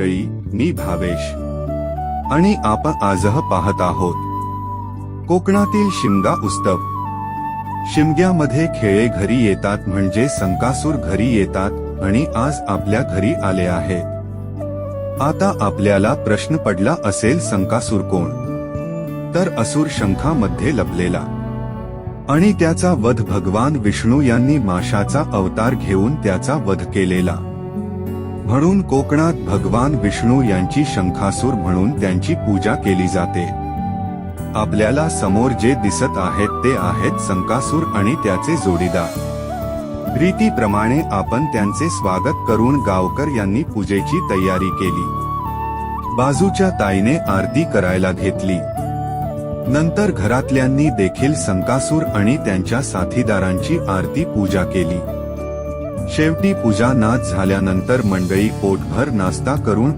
मी भावेश आणि आपण आजह पाहत आहोत कोकणातील शिमगा उत्सव। शिमग्यामध्ये खेळे घरी येतात म्हणजे संकासूर घरी येतात आणि आज आपल्या घरी आले आहे। आता आपल्याला प्रश्न पडला असेल संकासूर कोण? तर असुर शंखामध्ये लपलेला आणि त्याचा वध भगवान विष्णू यांनी माशाचा अवतार घेऊन त्याचा वध केलेला। म्हणून कोकणात भगवान विष्णू यांची शंखासूर म्हणून त्यांची पूजा केली जाते। आपल्याला समोर जे दिसत आहेत ते आहेत संकासूर आणि त्याचे जोडीदार। रीतीप्रमाणे आपण त्यांचे स्वागत करून गावकर यांनी पूजेची तयारी केली। बाजूच्या ताईने आरती करायला घेतली। नंतर घरातल्यांनी देखील संकासूर आणि त्यांच्या साथीदारांची आरती पूजा केली। शेवटी पूजा नाच झाल्यानंतर मंडळी पोटभर नाश्ता करून